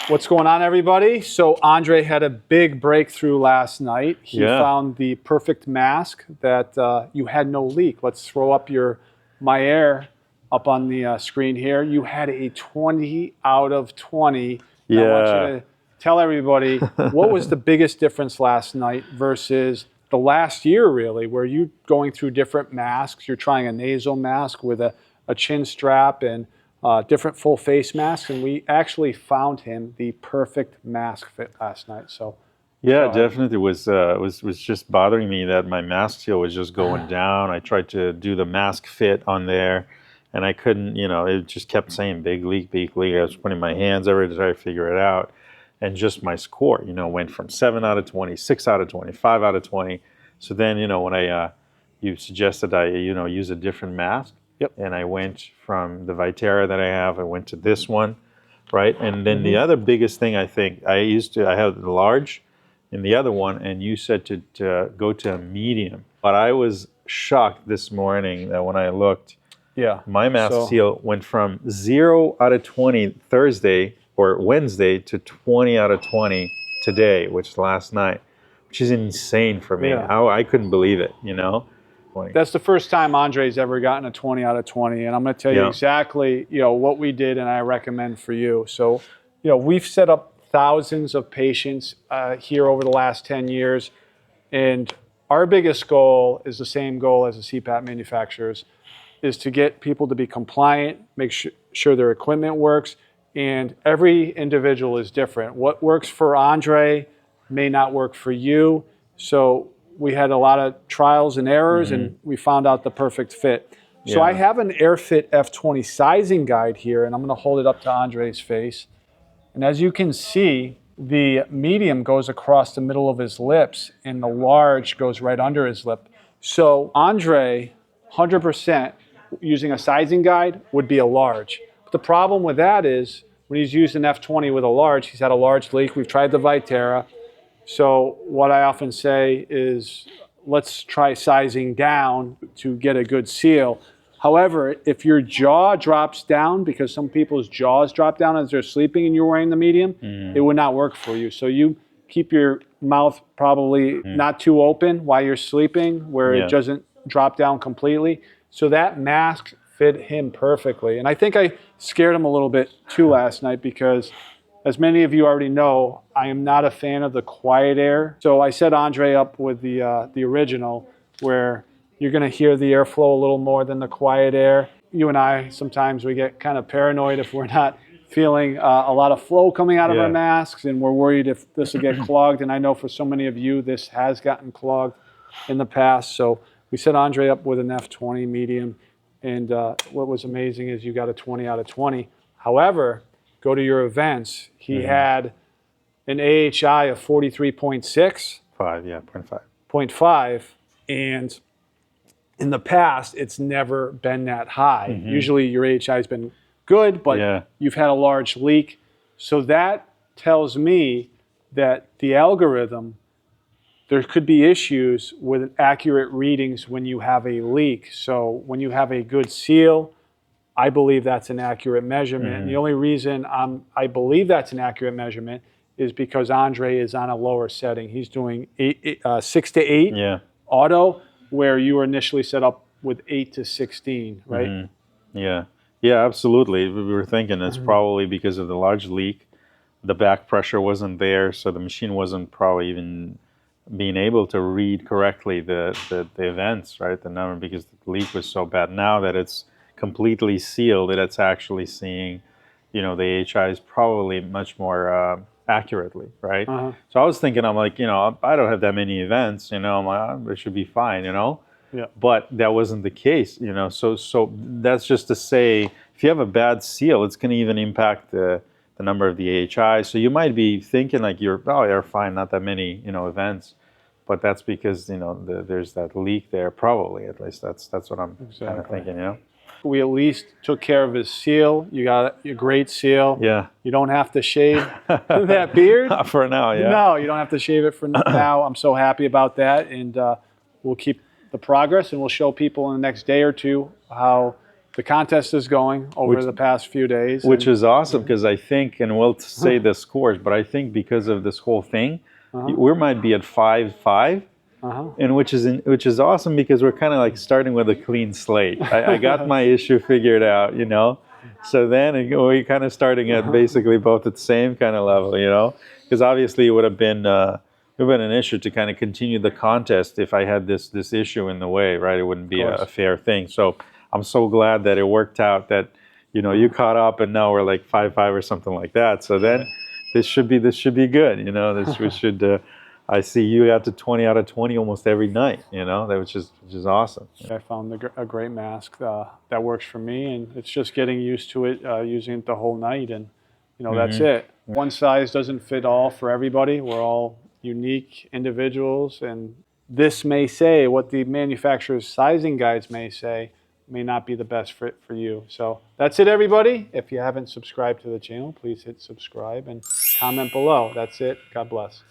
What's going on, everybody? So Andre had a big breakthrough last night. He found the perfect mask that you had no leak. Let's throw up your MyAir up on the screen here. You had a 20 out of 20. And I want you to tell everybody what was the biggest difference last night versus the last year, really, where you're going through different masks. You're trying a nasal mask with a chin strap and different full face masks, and we actually found him the perfect mask fit last night. So yeah, definitely was just bothering me that my mask seal was just going down. I tried to do the mask fit on there, and I couldn't. It just kept saying big leak, big leak. I was putting my hands over it to try to figure it out, and just my score, went from 7 out of 20, 6 out of 20, 5 out of 20. So then, when you suggested I use a different mask. Yep. And I went from the Viterra that I have, I went to this one, right? And then the other biggest thing, I think, I have the large in the other one, and you said to go to a medium. But I was shocked this morning that when I looked, my mask seal went from 0 out of 20 Thursday or Wednesday to 20 out of 20 today, which is last night, which is insane for me. I couldn't believe it, That's the first time Andre's ever gotten a 20 out of 20, and I'm going to tell you exactly, what we did, and I recommend for you. So, we've set up thousands of patients here over the last 10 years, and our biggest goal is the same goal as the CPAP manufacturers, is to get people to be compliant, make sure their equipment works, and every individual is different. What works for Andre may not work for you, so we had a lot of trials and errors, and we found out the perfect fit. So I have an AirFit F20 sizing guide here, and I'm going to hold it up to Andre's face. And as you can see, the medium goes across the middle of his lips, and the large goes right under his lip. So Andre, 100% using a sizing guide would be a large. But the problem with that is when he's used an F20 with a large, he's had a large leak. We've tried the Viterra. So what I often say is, let's try sizing down to get a good seal. However, if your jaw drops down, because some people's jaws drop down as they're sleeping and you're wearing the medium, it would not work for you. So you keep your mouth probably not too open while you're sleeping, where it doesn't drop down completely. So that mask fit him perfectly. And I think I scared him a little bit too last night because, as many of you already know, I am not a fan of the QuietAir. So I set Andre up with the original, where you're going to hear the airflow a little more than the QuietAir. You and I, sometimes we get kind of paranoid if we're not feeling a lot of flow coming out of our masks, and we're worried if this will get clogged. And I know for so many of you, this has gotten clogged in the past. So we set Andre up with an F20 medium, and what was amazing is you got a 20 out of 20. However, go to your events, he had an AHI of 43.6. 0.5. And in the past, it's never been that high. Usually your AHI has been good, but you've had a large leak. So that tells me that the algorithm, there could be issues with accurate readings when you have a leak. So when you have a good seal, I believe that's an accurate measurement. And the only reason I believe that's an accurate measurement is because Andre is on a lower setting. He's doing 6 to 8 auto, where you were initially set up with 8 to 16, right? Yeah, absolutely. We were thinking it's probably because of the large leak. The back pressure wasn't there, so the machine wasn't probably even being able to read correctly the events, right? The number, because the leak was so bad. Now that it's completely sealed, it's actually seeing, the AHI is probably much more accurately, right? So I was thinking, I'm like, I don't have that many events, I'm like, it should be fine, But that wasn't the case, So that's just to say, if you have a bad seal, it's going to even impact the number of the AHI. So you might be thinking like you're fine, not that many, events. But that's because, there's that leak there, probably. At least that's what I'm kind of thinking, We at least took care of his seal. You got a great seal. Yeah. You don't have to shave that beard. For now, No, you don't have to shave it for now. I'm so happy about that. And we'll keep the progress, and we'll show people in the next day or two how the contest is going over the past few days. Which is awesome because I think, and we'll say the scores, but I think because of this whole thing, we might be at 5-5. And which is awesome because we're kind of like starting with a clean slate. I got my issue figured out, you know. So then we're kind of starting at basically both at the same kind of level, you know. Because obviously it would have been an issue to kind of continue the contest if I had this issue in the way, right? It wouldn't be a fair thing. So I'm so glad that it worked out that, you know, you caught up and now we're like 5-5 or something like that. So then this should be good, you know. We should. I see you got to 20 out of 20 almost every night, you know, which is awesome. I found a great mask that works for me, and it's just getting used to it, using it the whole night, and, you know, that's it. One size doesn't fit all for everybody. We're all unique individuals, and this may say, what the manufacturer's sizing guides may say, may not be the best fit for you. So that's it, everybody. If you haven't subscribed to the channel, please hit subscribe and comment below. That's it. God bless.